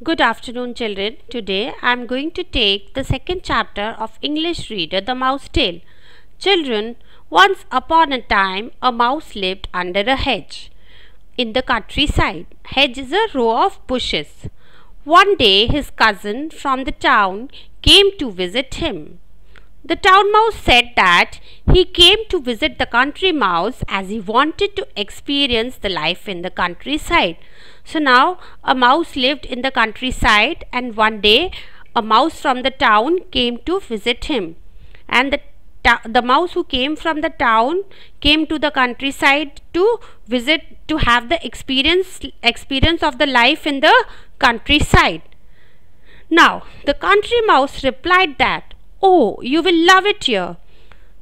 Good afternoon, children. Today I am going to take the second chapter of English Reader, The Mouse Tale. Children, once upon a time a mouse lived under a hedge in the countryside. Hedge is a row of bushes. One day his cousin from the town came to visit him. The town mouse said that he came to visit the country mouse as he wanted to experience the life in the countryside. So now a mouse lived in the countryside, and one day a mouse from the town came to visit him. And the mouse who came from the town came to the countryside to visit, to have the experience of the life in the countryside. Now the country mouse replied that, "Oh, you will love it here."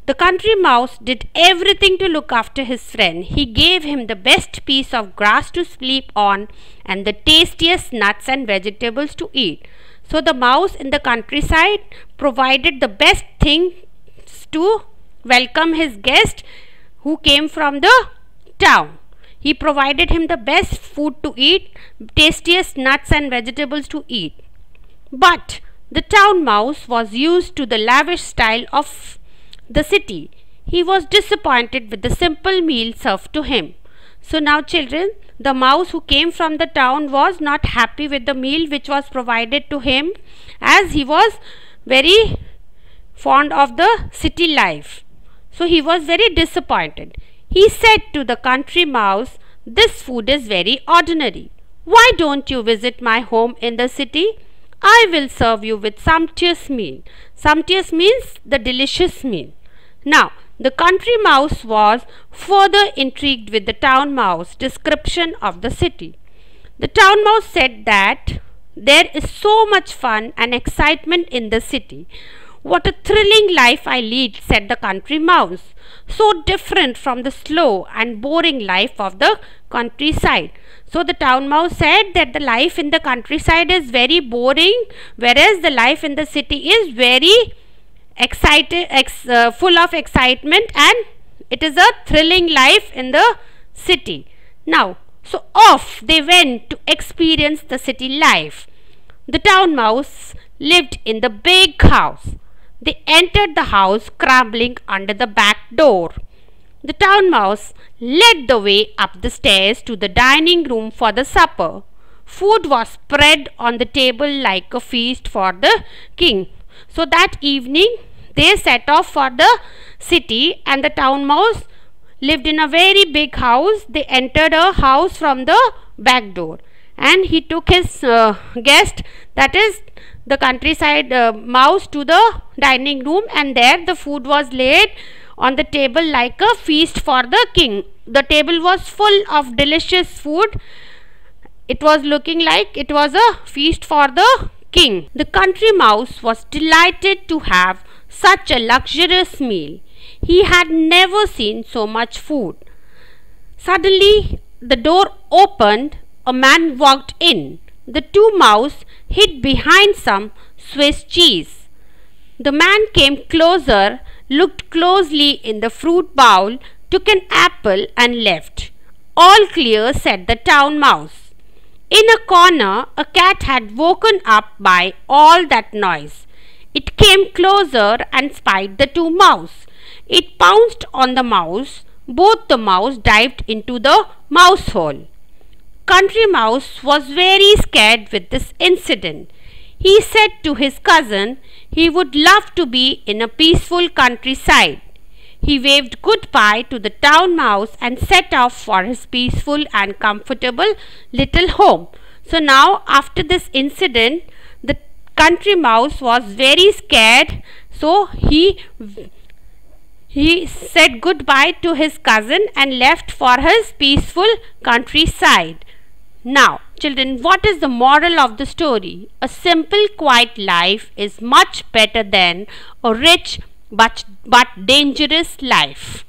The country mouse did everything to look after his friend. He gave him the best piece of grass to sleep on and the tastiest nuts and vegetables to eat. So the mouse in the countryside provided the best things to welcome his guest who came from the town. He provided him the best food to eat, tastiest nuts and vegetables to eat. But the town mouse was used to the lavish style of the city. He was disappointed with the simple meal served to him. So now, children, the mouse who came from the town was not happy with the meal which was provided to him, as he was very fond of the city life. So he was very disappointed. He said to the country mouse, "This food is very ordinary. Why don't you visit my home in the city? I will serve you with sumptuous meal." Sumptuous means the delicious meal. Now, the country mouse was further intrigued with the town mouse description of the city. The town mouse said that there is so much fun and excitement in the city. "What a thrilling life I lead," said the country mouse. "So different from the slow and boring life of the countryside." So the town mouse said that the life in the countryside is very boring, whereas the life in the city is very full of excitement, and it is a thrilling life in the city. Now, so off they went to experience the city life. The town mouse lived in the big house. They entered the house scrambling under the back door. The town mouse led the way up the stairs to the dining room for the supper. Food was spread on the table like a feast for the king. So that evening they set off for the city, and the town mouse lived in a very big house. They entered a house from the back door, and he took his guest, that is the countryside mouse, to the dining room, and there the food was laid on the table like a feast for the king. The table was full of delicious food. It was looking like it was a feast for the king. The country mouse was delighted to have such a luxurious meal. He had never seen so much food. Suddenly the door opened. A man walked in. The two mouse hid behind some Swiss cheese. The man came closer, looked closely in the fruit bowl, took an apple and left. "All clear," said the town mouse. In a corner a cat had woken up by all that noise. It came closer and spied the two mouse. It pounced on the mouse. Both the mouse dived into the mouse hole. Country mouse was very scared with this incident. He said to his cousin he would love to be in a peaceful countryside. He waved goodbye to the town mouse and set off for his peaceful and comfortable little home. So now, after this incident, the country mouse was very scared. So he said goodbye to his cousin and left for his peaceful countryside. Now, children, what is the moral of the story? A simple, quiet life is much better than a rich but dangerous life.